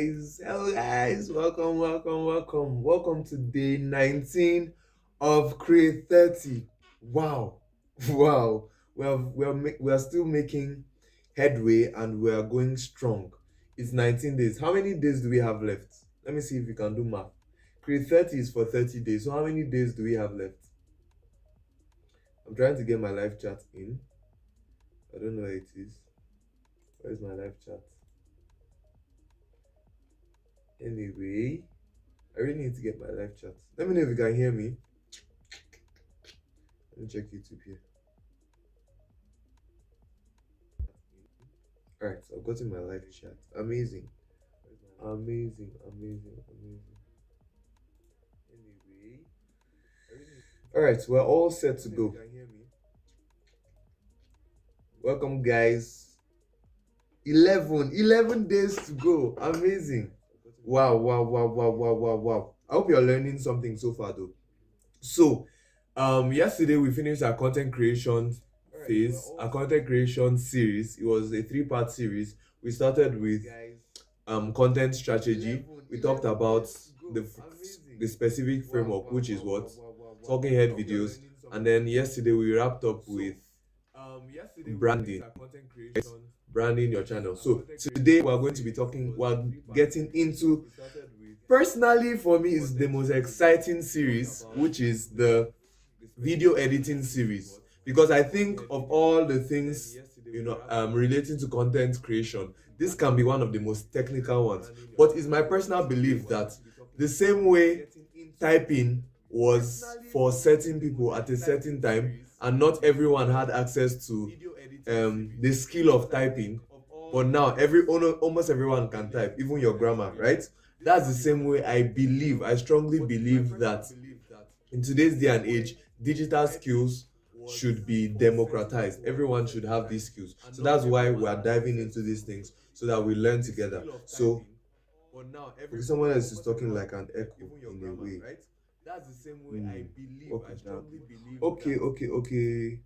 Hello guys, welcome to day 19 of Create 30. Wow. Wow. We are still making headway and we are going strong. It's 19 days. How many days do we have left? Let me see if we can do math. Create 30 is for 30 days. So how many days do we have left? I'm trying to get my live chat in. I don't know where it is. Where is my live chat? Anyway, I really need to get my live chat. Let me know if you can hear me. Let me check YouTube here. Alright, so I've gotten my live chat. Amazing. Amazing. Anyway. Alright, we're all set to go. Welcome guys. 11 days to go. Amazing. Wow. I hope you're learning something so far though. So yesterday we finished our content creation phase, our content creation series. It was a 3-part series. We started with content strategy. We talked about the specific framework, which is what talking head videos, and then yesterday we wrapped up with branding, branding your channel. So today we're going to be we're getting into, personally for me, is the most exciting series, which is the video editing series, because I think of all the things relating to content creation, this can be one of the most technical ones. But it's my personal belief that the same way typing was for certain people at a certain time, and not everyone had access to the skill of typing, but now almost everyone can type, even your grandma, right? That's the same way I strongly believe that in today's day and age, digital skills should be democratized. Everyone should have these skills. So that's why we are diving into these things, so that we learn together. So okay, someone else is talking like an echo in a way. That's the same way I believe. I strongly believe. Okay.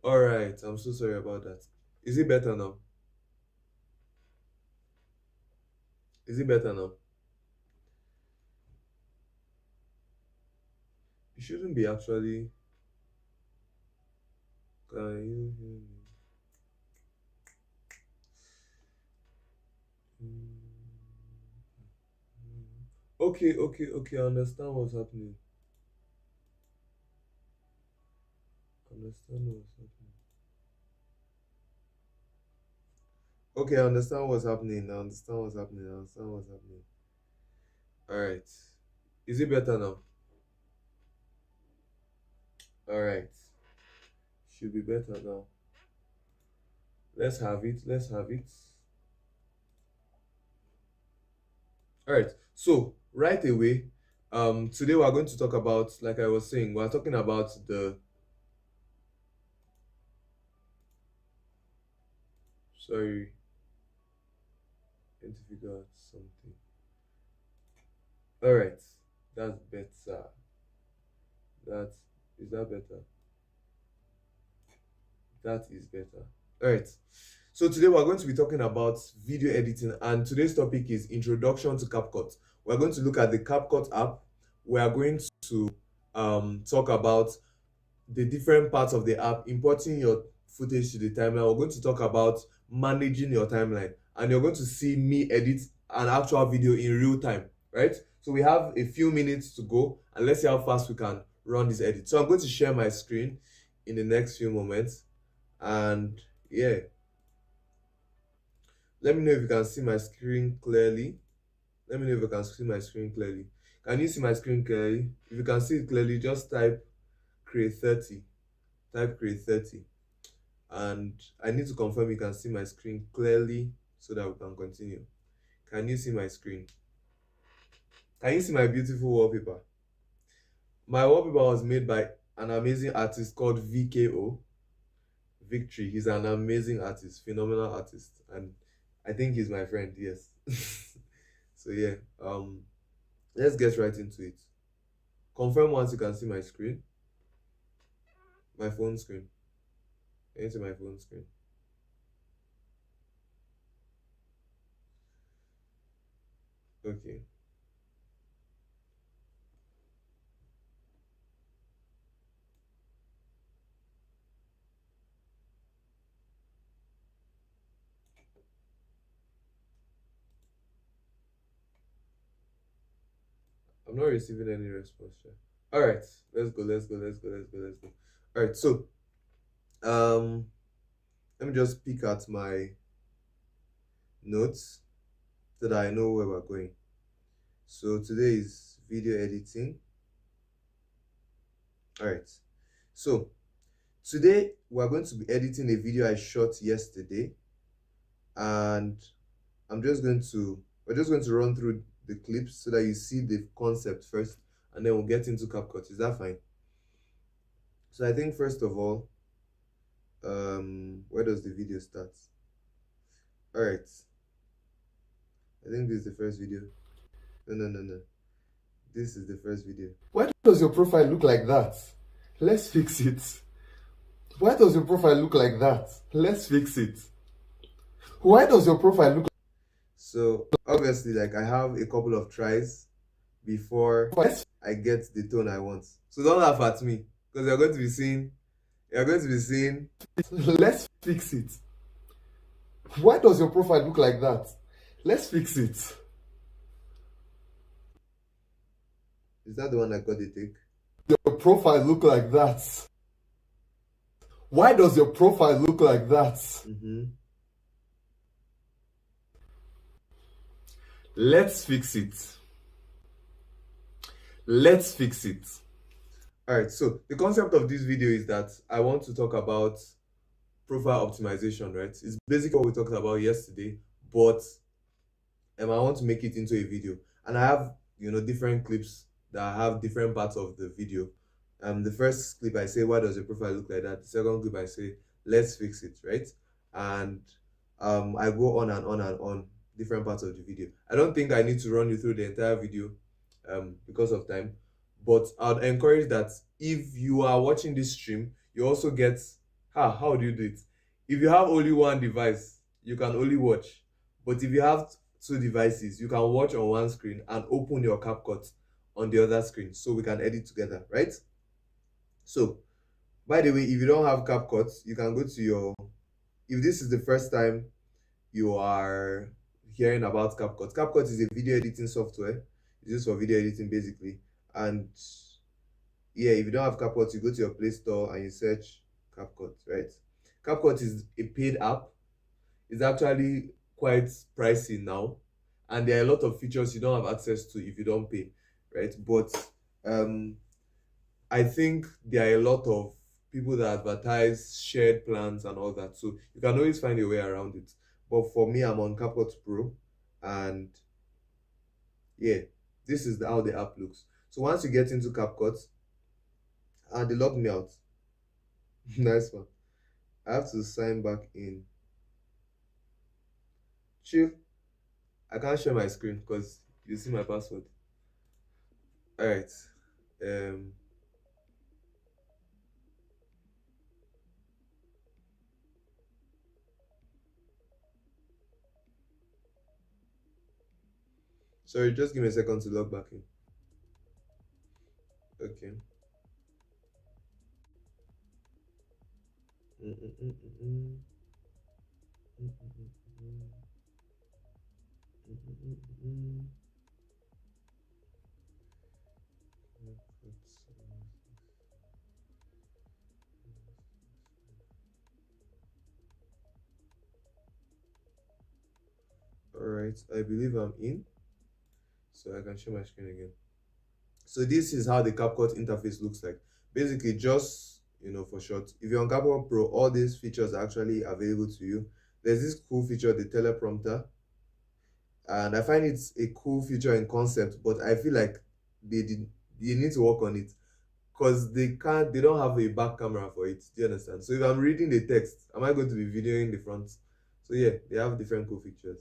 All right. I'm so sorry about that. Is it better now? Is it better now? It shouldn't be actually. Can you hear me? Okay. I understand what's happening. Okay, I understand what's happening. All right. Is it better now? All right. Should be better now. Let's have it. All right. So right away, today we're going to talk about, like I was saying, we're talking about the. Sorry. Need to figure out something. All right. That's better. Is that better? That is better. All right. So today we're going to be talking about video editing, and today's topic is introduction to Capcut. We're going to look at the Capcut app. We are going to talk about the different parts of the app, importing your footage to the timeline. We're going to talk about managing your timeline, and you're going to see me edit an actual video in real time, right? So we have a few minutes to go, and let's see how fast we can run this edit. So I'm going to share my screen in the next few moments, and yeah, let me know if you can see my screen clearly. Can you see my screen clearly? If you can see it clearly, just type Create 30. And I need to confirm you can see my screen clearly so that we can continue. Can you see my screen? Can you see my beautiful wallpaper? My wallpaper was made by an amazing artist called VKO. Victory. He's an amazing artist, phenomenal artist, and I think he's my friend. Yes. So yeah, let's get right into it. Confirm once you can see my screen. My phone screen. Can you see my phone screen? Okay. I'm not receiving any response. All right, let's go. Let's go. Let's go. Let's go. Let's go. All right. So, um, let me just pick out my notes so that I know where we're going. So today is video editing. All right. So today we're going to be editing a video I shot yesterday, and we're just going to run through the clips so that you see the concept first, and then we'll get into Capcut. Is that fine? So I think first of all, where does the video start? All right. I think this is the first video. No. This is the first video. Why does your profile look like that? Let's fix it. Why does your profile look like that? Let's fix it. Why does your profile look? So obviously, like, I have a couple of tries before I get the tone I want. So don't laugh at me, because you're going to be seeing. Let's fix it. Why does your profile look like that? Let's fix it. Is that the one I got the take? Your profile look like that. Why does your profile look like that? Let's fix it. Let's fix it. All right, so the concept of this video is that I want to talk about profile optimization, right? It's basically what we talked about yesterday, but I want to make it into a video. And I have, different clips that have different parts of the video. The first clip I say, why does your profile look like that? The second clip I say, let's fix it, right? And I go on and on and on different parts of the video. I don't think I need to run you through the entire video because of time, but I'd encourage that if you are watching this stream, you also get, how do you do it? If you have only one device, you can only watch. But if you have two devices, you can watch on one screen and open your Capcut on the other screen, so we can edit together, right? So, by the way, if you don't have Capcut, you can go to your, if this is the first time you are hearing about Capcut. Capcut is a video editing software. It's used for video editing basically. And yeah, if you don't have Capcut, you go to your Play Store and you search Capcut, right? Capcut is a paid app. It's actually quite pricey now, and there are a lot of features you don't have access to if you don't pay, right? But I think there are a lot of people that advertise shared plans and all that, so you can always find a way around it. But for me, I'm on Capcut Pro, and yeah, this is how the app looks. So once you get into Capcut, and they logged me out. Nice one. I have to sign back in. Chill. I can't share my screen because you see my password. All right. Sorry, just give me a second to log back in. Okay. All right, I believe I'm in, so I can share my screen again. So this is how the Capcut interface looks like. Basically, just, for short, if you're on Capcut Pro, all these features are actually available to you. There's this cool feature, the teleprompter, and I find it's a cool feature in concept, but I feel like they need to work on it, because they don't have a back camera for it. Do you understand? So if I'm reading the text, am I going to be videoing the front? So yeah, they have different cool features.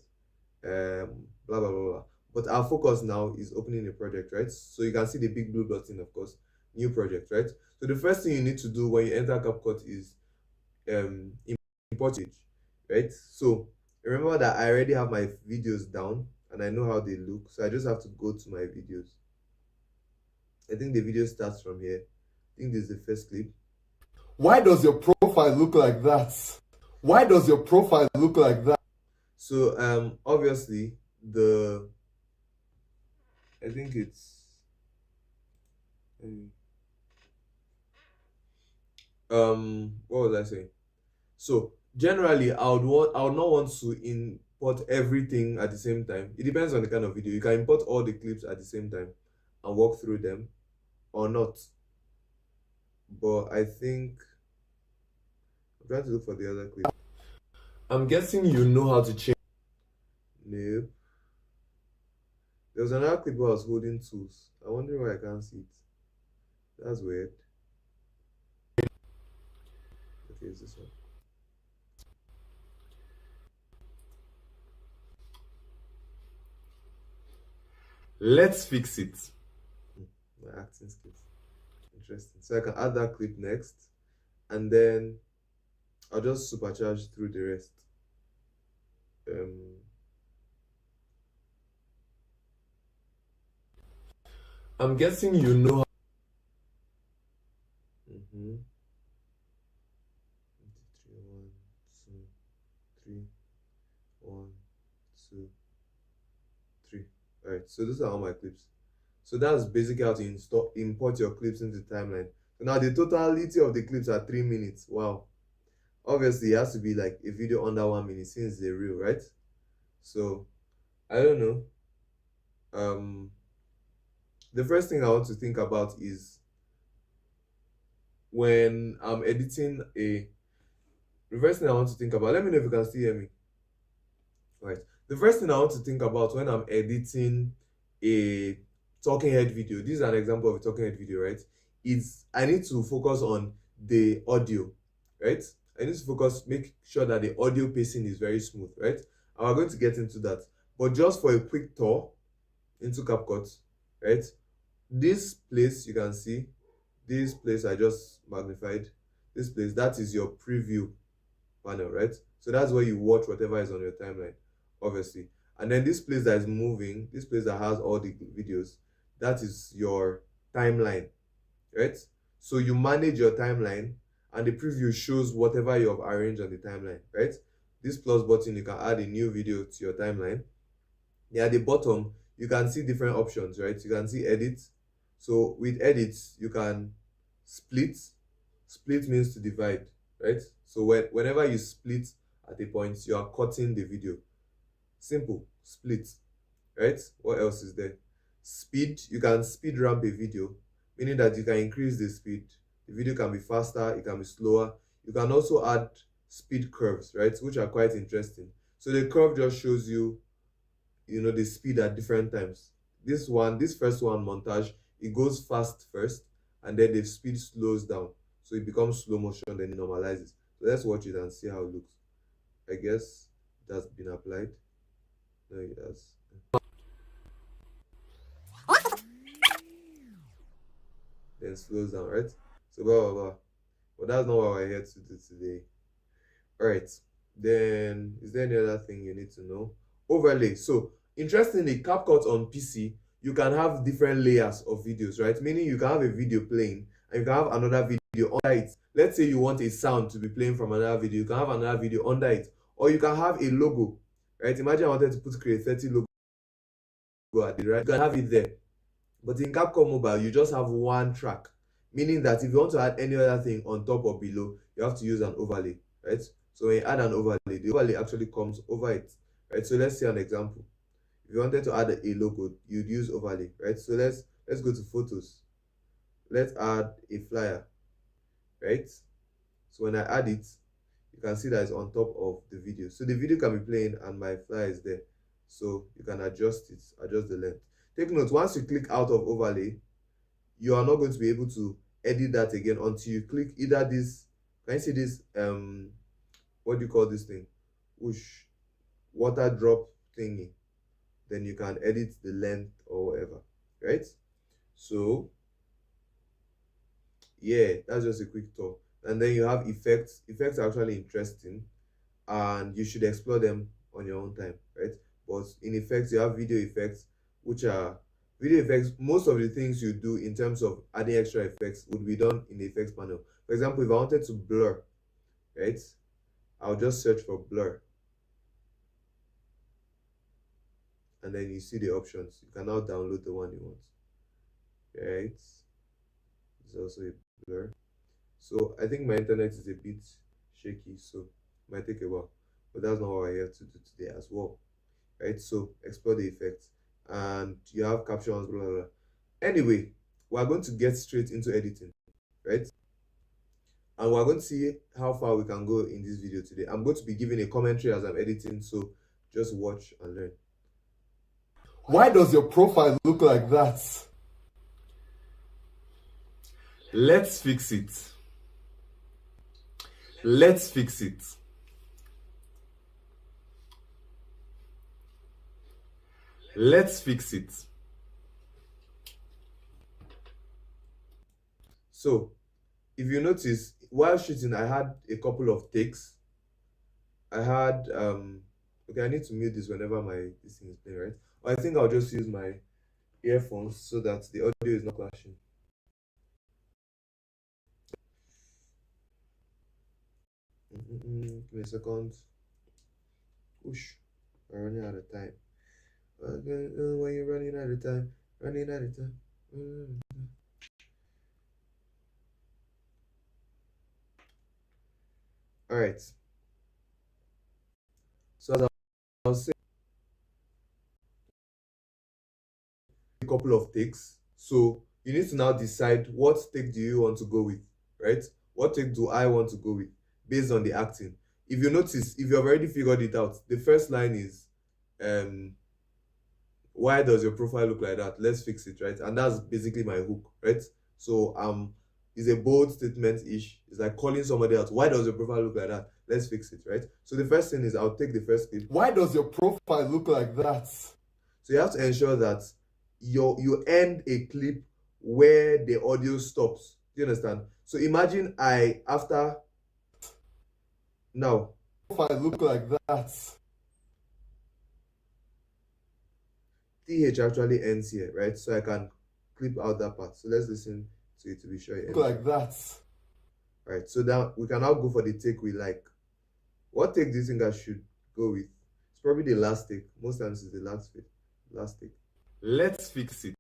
Blah blah blah blah. But our focus now is opening a project, right? So you can see the big blue button, of course, new project, right? So the first thing you need to do when you enter Capcut is import it, right? So remember that I already have my videos down, and I know how they look, so I just have to go to my videos. I think the video starts from here. I think this is the first clip. Why does your profile look like that? Why does your profile look like that? So obviously I think it's what was I saying? So generally I would not want to import everything at the same time. It depends on the kind of video. You can import all the clips at the same time and walk through them or not. But I think I'm trying to look for the other clip. I'm guessing you know how to change. Nope. There was another clip where I was holding tools. I wonder why I can't see it. That's weird. Okay, it's this one. Let's fix it. My acting skills. Interesting. So I can add that clip next, and then I'll just supercharge through the rest. I'm guessing you know. Mm-hmm. 1, 2, 3. 1, 2, 3. All right. So those are all my clips. So that's basically how to import your clips into the timeline. So now the totality of the clips are 3 minutes. Wow. Obviously, it has to be like a video under 1 minute since they're real, right? So I don't know. The first thing I want to think about is when I'm editing the first thing I want to think about, let me know if you can still hear me. Right. The first thing I want to think about when I'm editing a talking head video, this is an example of a talking head video, right? Is I need to focus on the audio, right? I need to make sure that the audio pacing is very smooth, right? And we're going to get into that. But just for a quick tour into Capcut, right? This place you can see, this place I just magnified, this place, that is your preview panel, right? So that's where you watch whatever is on your timeline, obviously. And then this place that is moving, this place that has all the videos, that is your timeline, right? So you manage your timeline, and the preview shows whatever you have arranged on the timeline, right? This plus button, you can add a new video to your timeline. Yeah, at the bottom you can see different options, right? You can see edit. So with edits you can split. Split means to divide, right? So whenever you split at a point, you are cutting the video. Simple. Split, right? What else is there? Speed. You can speed ramp a video, meaning that you can increase the speed. The video can be faster, it can be slower. You can also add speed curves, right, which are quite interesting. So the curve just shows you the speed at different times. This first one, montage, it goes fast first, and then the speed slows down, so it becomes slow motion, then it normalizes. So let's watch it and see how it looks. I guess it has been applied. No, it has. Then slows down, right? So blah blah blah. But that's not what we're here to do today. Alright, then is there any other thing you need to know? Overlay. So interestingly, CapCut on PC, you can have different layers of videos, right? Meaning you can have a video playing and you can have another video under it. Let's say you want a sound to be playing from another video, you can have another video under it. Or you can have a logo, right? Imagine I wanted to put Kreate logo at the right, you can have it there. But in Capcom Mobile, you just have one track, meaning that if you want to add any other thing on top or below, you have to use an overlay, right? So when you add an overlay, the overlay actually comes over it, right? So let's see an example. If you wanted to add a logo, you'd use overlay, right? So let's go to photos. Let's add a flyer, right? So when I add it, you can see that it's on top of the video. So the video can be playing and my flyer is there. So you can adjust it, adjust the length. Take note, once you click out of overlay, you are not going to be able to edit that again until you click either this, can you see this, what do you call this thing? Whoosh, water drop thingy. Then you can edit the length or whatever, right? So yeah, that's just a quick tour. And then you have effects. Effects are actually interesting and you should explore them on your own time, right? But but in effects you have video effects, which are video effects. Most of the things you do in terms of adding extra effects would be done in the effects panel. For example, if I wanted to blur, right, I'll just search for blur, and then you see the options. You can now download the one you want, right? It's also a blur. So I think my internet is a bit shaky, so it might take a while, but that's not what we're here to do today as well, right? So explore the effects, and you have captions, blah blah blah. Anyway, we're going to get straight into editing, right? And we're going to see how far we can go in this video today. I'm going to be giving a commentary as I'm editing, so just watch and learn. Why does your profile look like that? Let's fix it. Let's fix it. Let's fix it. So, if you notice, while shooting, I had a couple of takes. I had okay, I need to mute this whenever this thing is playing, right? Or I think I'll just use my earphones so that the audio is not clashing. Give me a second. Whoosh, we're running out of time. When you're running out of time, running out of time. All right. So as I was saying, a couple of takes. So you need to now decide what take do you want to go with, right? What take do I want to go with based on the acting? If you notice, if you've already figured it out, the first line is, why does your profile look like that? Let's fix it, right? And that's basically my hook, right? So it's a bold statement-ish. It's like calling somebody out. Why does your profile look like that? Let's fix it, right? So the first thing is, I'll take the first clip. Why does your profile look like that? So you have to ensure that you end a clip where the audio stops. Do you understand? So imagine now Profile look like that. TH actually ends here, right? So I can clip out that part. So let's listen to it to be sure it ends. Look like that. Right, so now we can now go for the take we like. What take do you think I should go with? It's probably the last take. Most times it's the last take. Let's fix it.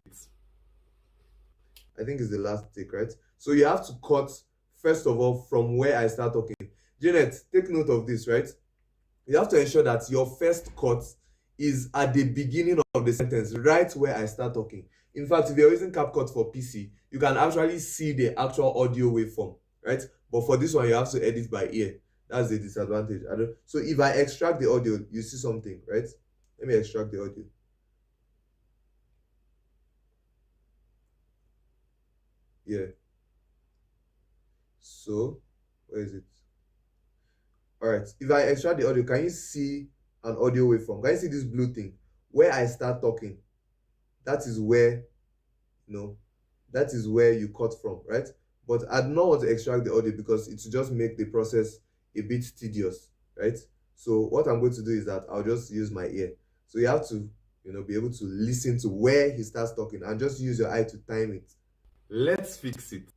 I think it's the last take, right? So you have to cut, first of all, from where I start talking. Janet, take note of this, right? You have to ensure that your first cut is at the beginning of the sentence, right where I start talking. In fact, if you're using Capcut for PC, you can actually see the actual audio waveform, right? But for this one, you have to edit by ear. That's the disadvantage. So if I extract the audio, you see something, right? Let me extract the audio. Yeah. So, where is it? All right. If I extract the audio, can you see an audio waveform? Can you see this blue thing? Where I start talking, that is where, that is where you cut from, right? But I do not want to extract the audio because it will just make the process a bit tedious, right? So what I'm going to do is that I'll just use my ear. So you have to, be able to listen to where he starts talking and just use your eye to time it. Let's fix it.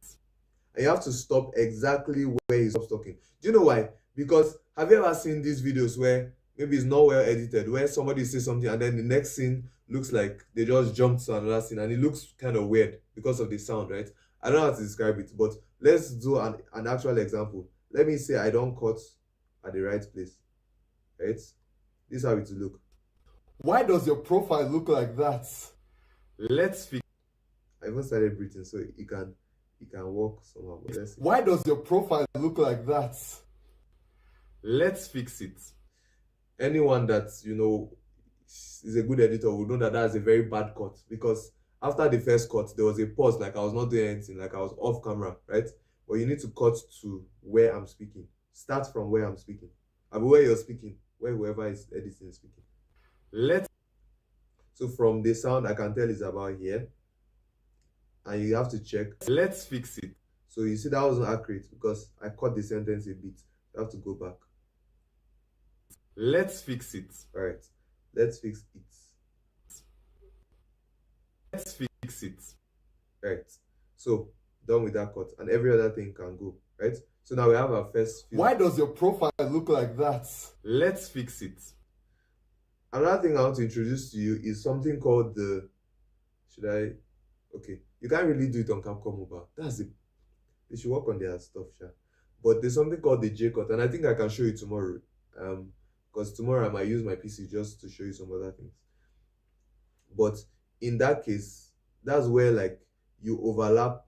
And you have to stop exactly where he stops talking. Do you know why? Because have you ever seen these videos where maybe it's not well edited, where somebody says something and then the next scene looks like they just jumped to another scene and it looks kind of weird because of the sound, right? I don't know how to describe it, but let's do an actual example. Let me say I don't cut at the right place, right? This is how it will look. Why does your profile look like that? Let's fix. I even started breathing, so it can work somehow. But let's see. Why does your profile look like that? Let's fix it. Anyone that is a good editor will know that that's a very bad cut, because after the first cut there was a pause, like I was not doing anything, like I was off camera, right? But you need to cut to where I'm speaking. Start from where I'm speaking. I mean, where you're speaking, where whoever is editing is speaking. So from the sound I can tell it's about here, and you have to check. Let's fix it. So you see that wasn't accurate because I cut the sentence a bit. You have to go back. Let's fix it. All right. let's fix it. Let's fix it. Right. So done with that cut, and every other thing can go. Right. So now we have our first field. Why does your profile look like that? Let's fix it. Another thing I want to introduce to you is something called the, should I, okay, you can't really do it on Capcut Mobile. That's it. They should work on their stuff, sure. But there's something called the J-cut, and I think I can show you tomorrow. Because tomorrow I might use my PC just to show you some other things. But in that case, that's where like you overlap.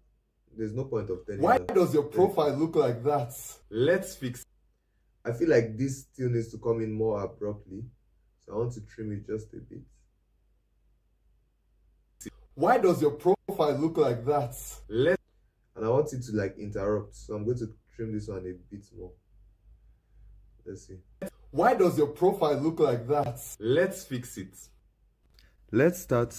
There's no point of telling. Why does your profile look like that? Let's fix it. I feel like this still needs to come in more abruptly. So I want to trim it just a bit. Why does your profile look like that? And I want it to like interrupt. So I'm going to trim this one a bit more. Let's see. Why does your profile look like that? Let's fix it. Let's start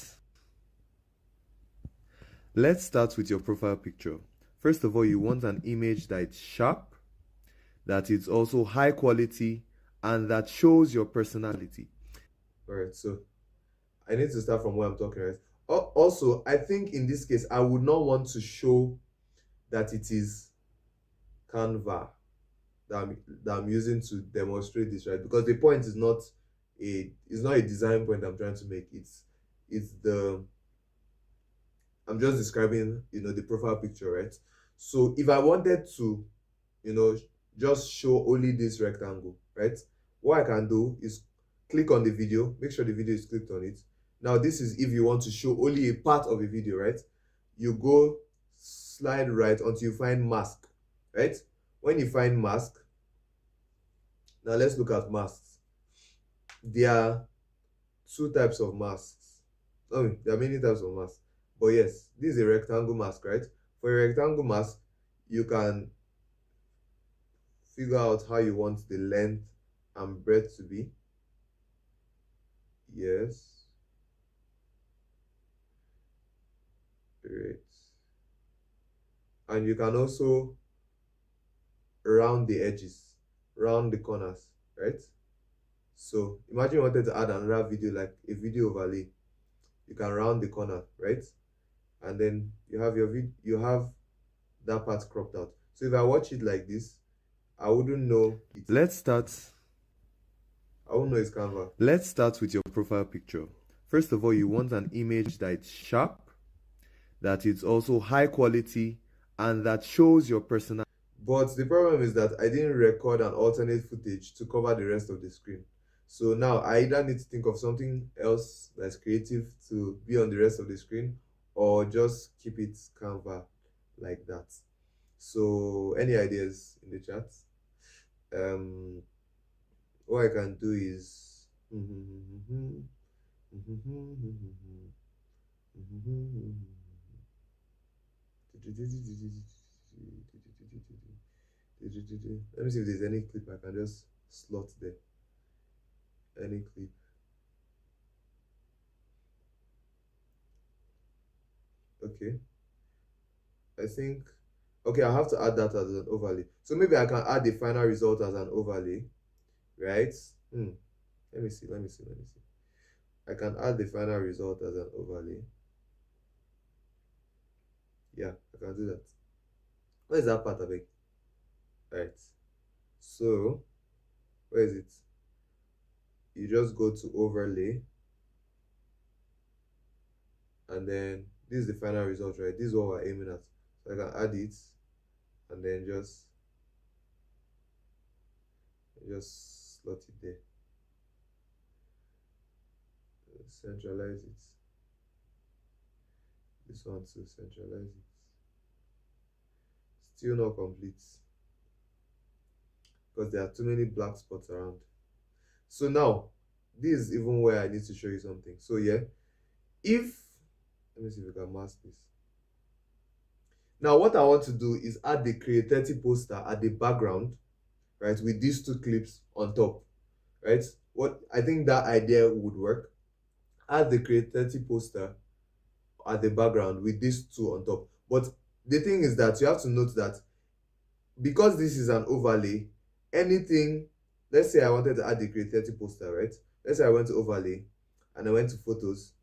with your profile picture. First of all, you want an image that is sharp, that is also high quality, and that shows your personality. All right, so I need to start from where I'm talking, right? Also, I think in this case, I would not want to show that it is Canva that I'm using to demonstrate this, right? Because the point is not a design point I'm trying to make. I'm just describing, the profile picture, right? So if I wanted to, just show only this rectangle, right? What I can do is click on the video, make sure the video is clicked on it. Now this is if you want to show only a part of a video, right? You go slide right until you find mask, right? When you find mask, now let's look at masks. There are two types of masks. There are many types of masks. But yes, this is a rectangle mask, right? For a rectangle mask, you can figure out how you want the length and breadth to be. Yes. Great. And you can also round the edges, round the corners, right? So imagine you wanted to add another video, like a video overlay. You can round the corner, right? And then you have you have that part cropped out. So if I watch it like this, I wouldn't know. I won't know it's Canva. Let's start with your profile picture. First of all, you want an image that is sharp, that is also high quality, and that shows your personality. But the problem is that I didn't record an alternate footage to cover the rest of the screen. So now I either need to think of something else that's creative to be on the rest of the screen, or just keep it Canva like that. So any ideas in the chat? What I can do is let me see if there's any clip I can just slot there. Any clip. Okay. I think, okay, I have to add that as an overlay. So maybe I can add the final result as an overlay, right? Let me see. I can add the final result as an overlay. Yeah, I can do that. Where is that part of it? Right. So, where is it? You just go to overlay, and then this is the final result, right? This is what we're aiming at. So I can add it, and then just slot it there. Centralize it. This one too, centralize it. Still not complete because there are too many black spots around. So now this is even where I need to show you something. So yeah, let me see if we can mask this. Now what I want to do is add the Kreate poster at the background, right, with these two clips on top, right? What I think that idea would work. Add the Kreate poster at the background with these two on top. But the thing is that you have to note that because this is an overlay, anything let's say I wanted to add the Kreate poster, right? Let's say I went to overlay and I went to photos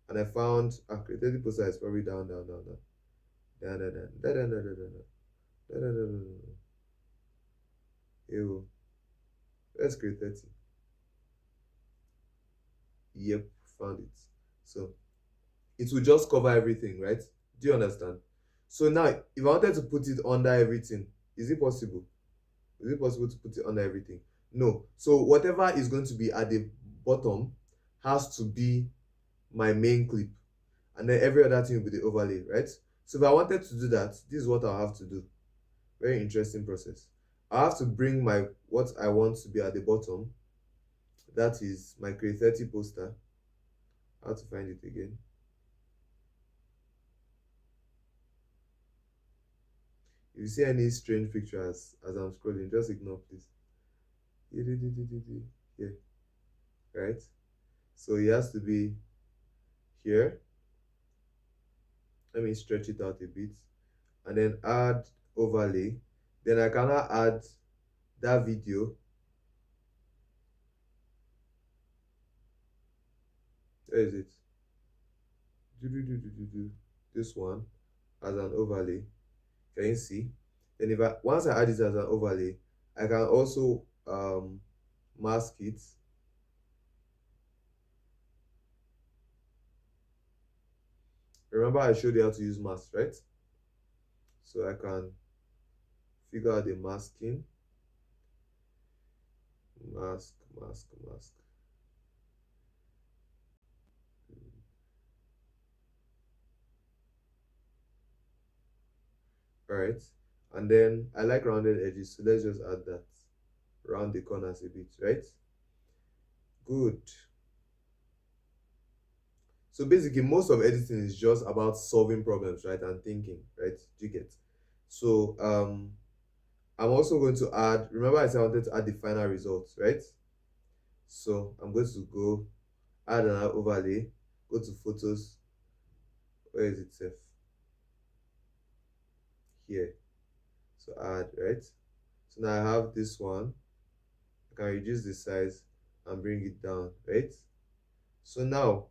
and I found a Kreate poster is probably down, down, down, down. Down, down, down, down, down, down, down, down, down, down, down, down. Ew. Let's Kreate. Yep, found it. So it will just cover everything, right? Do you understand? So now, if I wanted to put it under everything, is it possible? Is it possible to put it under everything? No. So whatever is going to be at the bottom has to be my main clip, and then every other thing will be the overlay, right? So if I wanted to do that, this is what I'll have to do. Very interesting process. I have to bring my what I want to be at the bottom. That is my Kreate poster. I have to find it again. If you see any strange pictures as I'm scrolling, just ignore, please. Here, right? So it has to be here. Let me stretch it out a bit and then add overlay. Then I can now add that video. Where is it? This one as an overlay. Can you see? Then once I add it as an overlay, I can also mask it. Remember I showed you how to use mask, right? So I can figure out the masking. Mask. Alright. And then I like rounded edges, so let's just add that. Round the corners a bit, right? Good. So basically, most of editing is just about solving problems, right? And thinking, right? Do you get? So I'm also going to add, remember I said I wanted to add the final results, right? So I'm going to go add an overlay, go to photos. Where is it safe? Here. So add, right? So now I have this one. I can reduce the size and bring it down, right? So now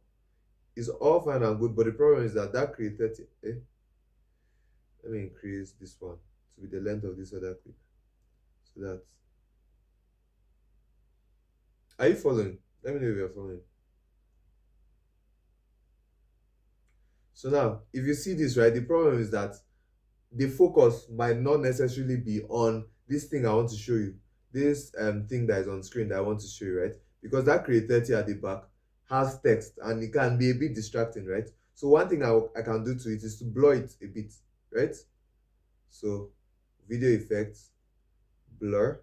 it's all fine and good, but the problem is that Kreate, let me increase this one to be the length of this other clip. So that, are you following? Let me know if you're following. So now, if you see this, right, the problem is that the focus might not necessarily be on this thing I want to show you, this thing that is on screen that I want to show you, right? Because that Kreate at the back has text and it can be a bit distracting, right? So one thing I can do to it is to blur it a bit, right? So video effects, blur,